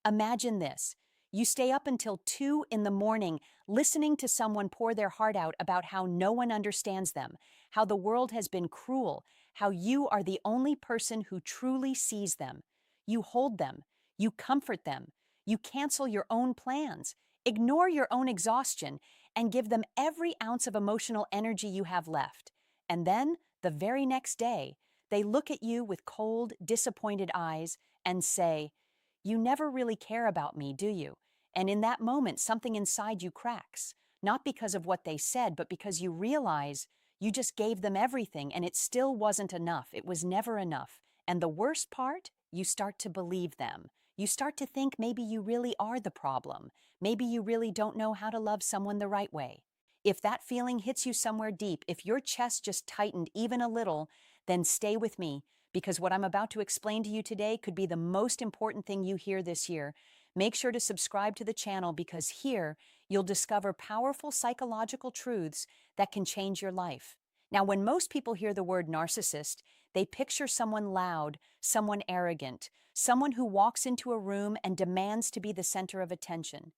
Imagine this. You stay up until 2 in the morning listening to someone pour their heart out about how no one understands them, how the world has been cruel, how you are the only person who truly sees them. You hold them, you comfort them, you cancel your own plans, ignore your own exhaustion, and give them every ounce of emotional energy you have left. And then, the very next day, they look at you with cold, disappointed eyes and say, "You never really care about me, do you?" And in that moment, something inside you cracks, not because of what they said, but because you realize you just gave them everything and it still wasn't enough. It was never enough. And the worst part, you start to believe them. You start to think maybe you really are the problem. Maybe you really don't know how to love someone the right way. If that feeling hits you somewhere deep, if your chest just tightened even a little, then stay with me, because what I'm about to explain to you today could be the most important thing you hear this year. Make sure to subscribe to the channel, because here you'll discover powerful psychological truths that can change your life. Now, when most people hear the word narcissist, they picture someone loud, someone arrogant, someone who walks into a room and demands to be the center of attention.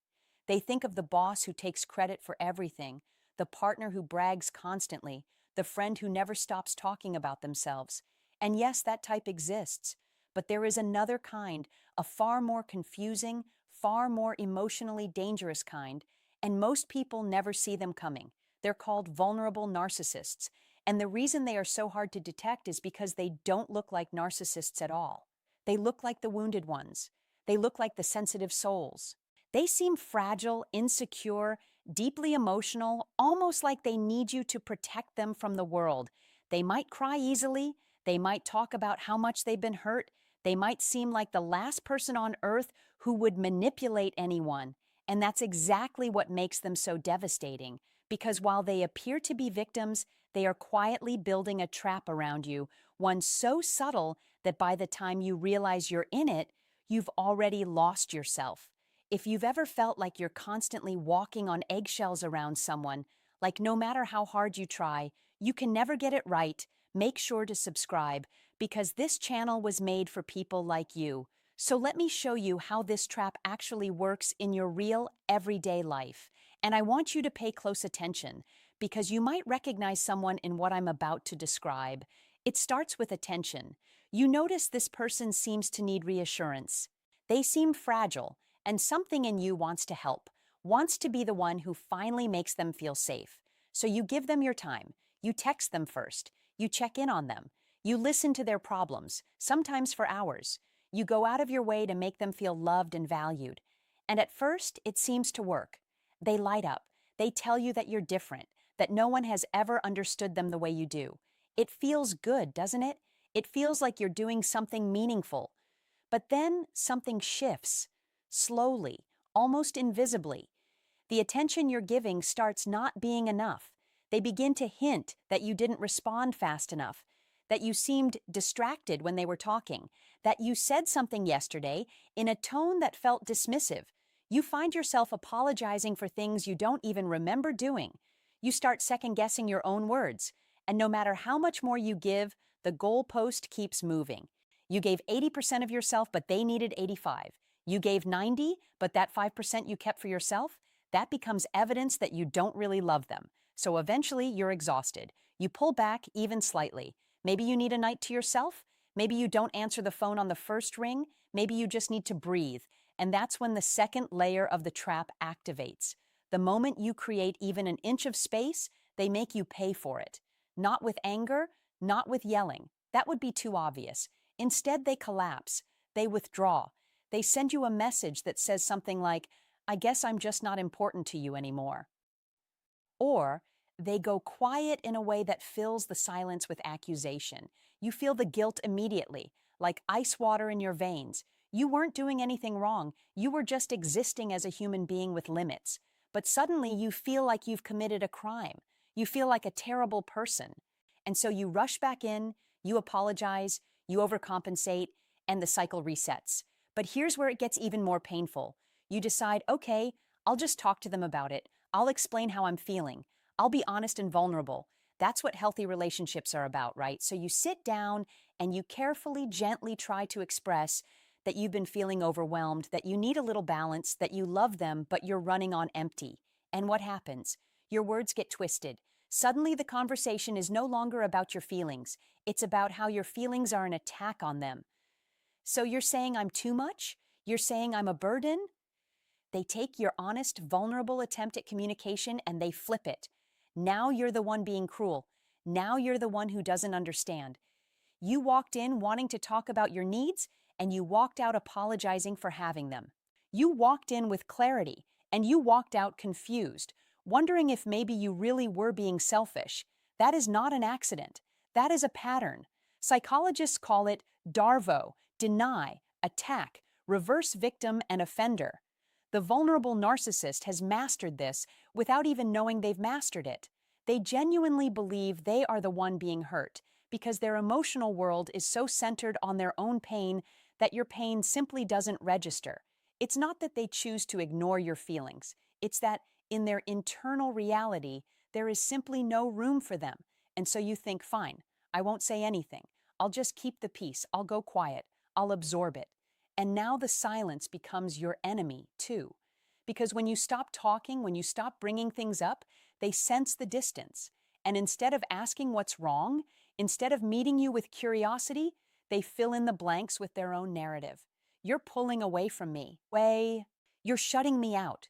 They think of the boss who takes credit for everything, the partner who brags constantly, the friend who never stops talking about themselves. And yes, that type exists. But there is another kind, a far more confusing, far more emotionally dangerous kind, and most people never see them coming. They're called vulnerable narcissists. And the reason they are so hard to detect is because they don't look like narcissists at all. They look like the wounded ones. They look like the sensitive souls. They seem fragile, insecure, deeply emotional, almost like they need you to protect them from the world. They might cry easily. They might talk about how much they've been hurt. They might seem like the last person on earth who would manipulate anyone. And that's exactly what makes them so devastating. Because while they appear to be victims, they are quietly building a trap around you, one so subtle that by the time you realize you're in it, you've already lost yourself. If you've ever felt like you're constantly walking on eggshells around someone, like no matter how hard you try, you can never get it right, make sure to subscribe, because this channel was made for people like you. So let me show you how this trap actually works in your real, everyday life. And I want you to pay close attention, because you might recognize someone in what I'm about to describe. It starts with attention. You notice this person seems to need reassurance. They seem fragile, and something in you wants to help, wants to be the one who finally makes them feel safe. So you give them your time. You text them first. You check in on them. You listen to their problems, sometimes for hours. You go out of your way to make them feel loved and valued. And at first, it seems to work. They light up. They tell you that you're different, that no one has ever understood them the way you do. It feels good, doesn't it? It feels like you're doing something meaningful. But then something shifts, slowly, almost invisibly. The attention you're giving starts not being enough. They begin to hint that you didn't respond fast enough, that you seemed distracted when they were talking, that you said something yesterday in a tone that felt dismissive. You find yourself apologizing for things you don't even remember doing. You start second-guessing your own words, and no matter how much more you give, the goalpost keeps moving. You gave 80% of yourself, but they needed 85. You gave 90, but that 5% you kept for yourself, that becomes evidence that you don't really love them. So eventually, you're exhausted. You pull back even slightly. Maybe you need a night to yourself. Maybe you don't answer the phone on the first ring. Maybe you just need to breathe. And that's when the second layer of the trap activates. The moment you create even an inch of space, they make you pay for it. Not with anger, not with yelling. That would be too obvious. Instead, they collapse. They withdraw. They send you a message that says something like, "I guess I'm just not important to you anymore." Or they go quiet in a way that fills the silence with accusation. You feel the guilt immediately, like ice water in your veins. You weren't doing anything wrong. You were just existing as a human being with limits. But suddenly you feel like you've committed a crime. You feel like a terrible person. And so you rush back in, you apologize, you overcompensate, and the cycle resets. But here's where it gets even more painful. You decide, okay, I'll just talk to them about it. I'll explain how I'm feeling. I'll be honest and vulnerable. That's what healthy relationships are about, right? So you sit down and you carefully, gently try to express, that you've been feeling overwhelmed, that you need a little balance, that you love them, but you're running on empty. And what happens? Your words get twisted. Suddenly, the conversation is no longer about your feelings. It's about how your feelings are an attack on them. So you're saying I'm too much? You're saying I'm a burden? They take your honest, vulnerable attempt at communication and they flip it. Now you're the one being cruel. Now you're the one who doesn't understand. You walked in wanting to talk about your needs, and you walked out apologizing for having them. You walked in with clarity, and you walked out confused, wondering if maybe you really were being selfish. That is not an accident. That is a pattern. Psychologists call it DARVO, deny, attack, reverse victim and offender. The vulnerable narcissist has mastered this without even knowing they've mastered it. They genuinely believe they are the one being hurt because their emotional world is so centered on their own pain that your pain simply doesn't register. It's not that they choose to ignore your feelings. It's that in their internal reality, there is simply no room for them. And so you think, fine, I won't say anything. I'll just keep the peace. I'll go quiet. I'll absorb it. And now the silence becomes your enemy, too. Because when you stop talking, when you stop bringing things up, they sense the distance. And instead of asking what's wrong, instead of meeting you with curiosity, they fill in the blanks with their own narrative. You're pulling away from me. You're shutting me out.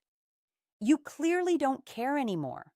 You clearly don't care anymore.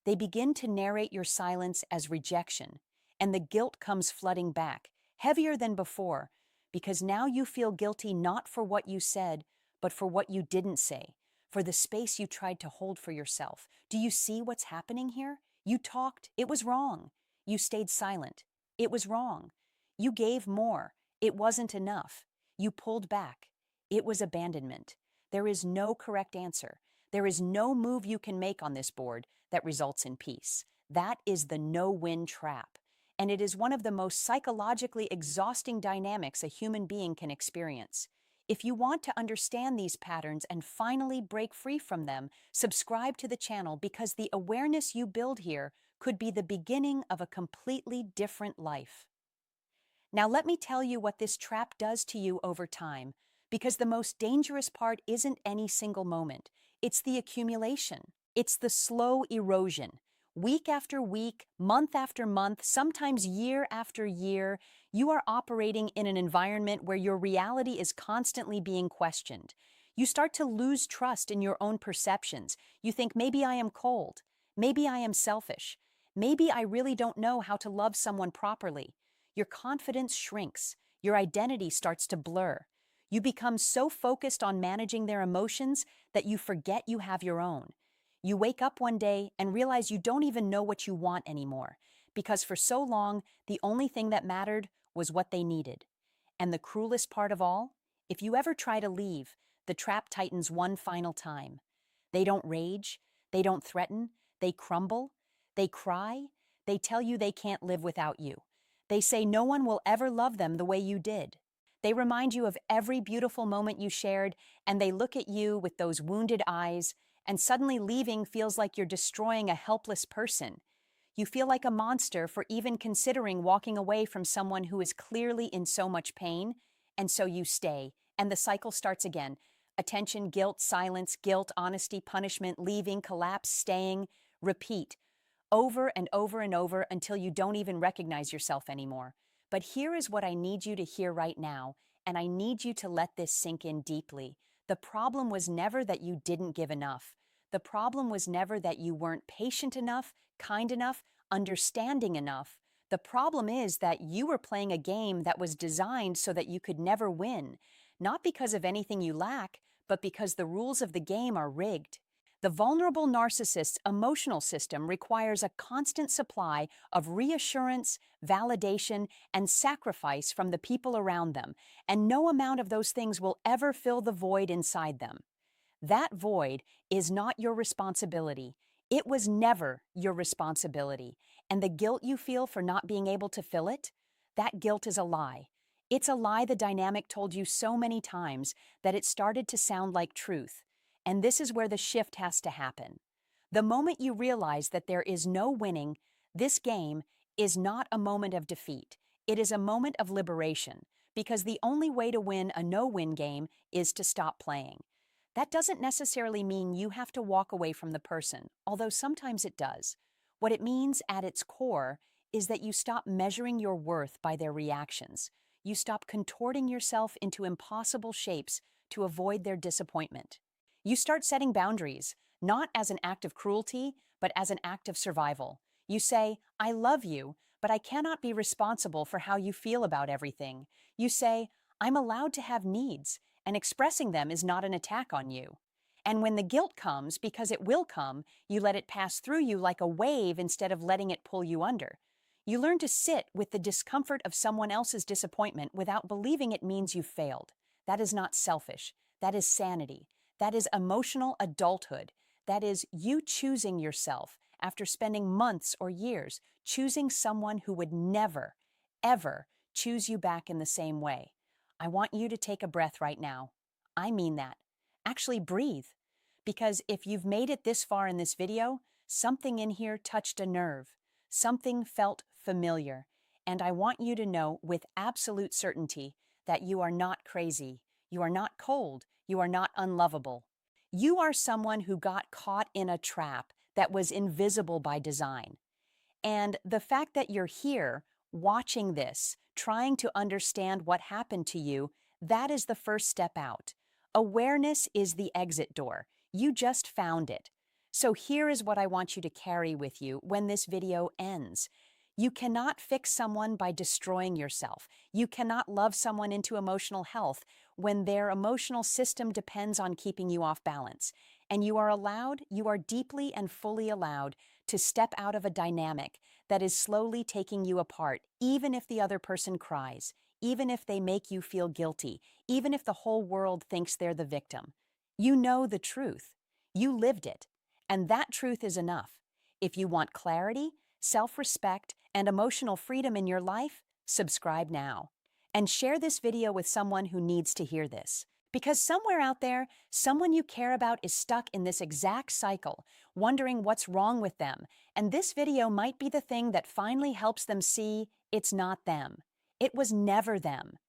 They begin to narrate your silence as rejection, and the guilt comes flooding back, heavier than before, because now you feel guilty not for what you said, but for what you didn't say, for the space you tried to hold for yourself. Do you see what's happening here? You talked, it was wrong. You stayed silent, it was wrong. You gave more, it wasn't enough. You pulled back, it was abandonment. There is no correct answer. There is no move you can make on this board that results in peace. That is the no-win trap. And it is one of the most psychologically exhausting dynamics a human being can experience. If you want to understand these patterns and finally break free from them, subscribe to the channel because the awareness you build here could be the beginning of a completely different life. Now let me tell you what this trap does to you over time, because the most dangerous part isn't any single moment. It's the accumulation. It's the slow erosion. Week after week, month after month, sometimes year after year, you are operating in an environment where your reality is constantly being questioned. You start to lose trust in your own perceptions. You think, maybe I am cold. Maybe I am selfish. Maybe I really don't know how to love someone properly. Your confidence shrinks. Your identity starts to blur. You become so focused on managing their emotions that you forget you have your own. You wake up one day and realize you don't even know what you want anymore, because for so long, the only thing that mattered was what they needed. And the cruelest part of all, if you ever try to leave, the trap tightens one final time. They don't rage, they don't threaten, they crumble, they cry, they tell you they can't live without you. They say no one will ever love them the way you did. They remind you of every beautiful moment you shared, and they look at you with those wounded eyes, and suddenly leaving feels like you're destroying a helpless person. You feel like a monster for even considering walking away from someone who is clearly in so much pain, and so you stay, and the cycle starts again. Attention, guilt, silence, guilt, honesty, punishment, leaving, collapse, staying, repeat, over and over and over until you don't even recognize yourself anymore. But here is what I need you to hear right now, and I need you to let this sink in deeply. The problem was never that you didn't give enough. The problem was never that you weren't patient enough, kind enough, understanding enough. The problem is that you were playing a game that was designed so that you could never win, not because of anything you lack, but because the rules of the game are rigged. The vulnerable narcissist's emotional system requires a constant supply of reassurance, validation, and sacrifice from the people around them, and no amount of those things will ever fill the void inside them. That void is not your responsibility. It was never your responsibility. And the guilt you feel for not being able to fill it, that guilt is a lie. It's a lie the dynamic told you so many times that it started to sound like truth. And this is where the shift has to happen. The moment you realize that there is no winning, this game is not a moment of defeat. It is a moment of liberation, because the only way to win a no-win game is to stop playing. That doesn't necessarily mean you have to walk away from the person, although sometimes it does. What it means at its core is that you stop measuring your worth by their reactions. You stop contorting yourself into impossible shapes to avoid their disappointment. You start setting boundaries, not as an act of cruelty, but as an act of survival. You say, I love you, but I cannot be responsible for how you feel about everything. You say, I'm allowed to have needs, and expressing them is not an attack on you. And when the guilt comes, because it will come, you let it pass through you like a wave instead of letting it pull you under. You learn to sit with the discomfort of someone else's disappointment without believing it means you've failed. That is not selfish. That is sanity. That is emotional adulthood. That is you choosing yourself after spending months or years choosing someone who would never, ever choose you back in the same way. I want you to take a breath right now. I mean that. Actually breathe. Because if you've made it this far in this video, something in here touched a nerve. Something felt familiar. And I want you to know with absolute certainty that you are not crazy. You are not cold. You are not unlovable. You are someone who got caught in a trap that was invisible by design. And the fact that you're here, watching this, trying to understand what happened to you, that is the first step out. Awareness is the exit door. You just found it. So here is what I want you to carry with you when this video ends. You cannot fix someone by destroying yourself. You cannot love someone into emotional health when their emotional system depends on keeping you off balance. And you are deeply and fully allowed to step out of a dynamic that is slowly taking you apart, even if the other person cries, even if they make you feel guilty, even if the whole world thinks they're the victim. You know the truth. You lived it. And that truth is enough. If you want clarity, self-respect, and emotional freedom in your life, subscribe now. And share this video with someone who needs to hear this. Because somewhere out there, someone you care about is stuck in this exact cycle, wondering what's wrong with them, and this video might be the thing that finally helps them see it's not them. It was never them.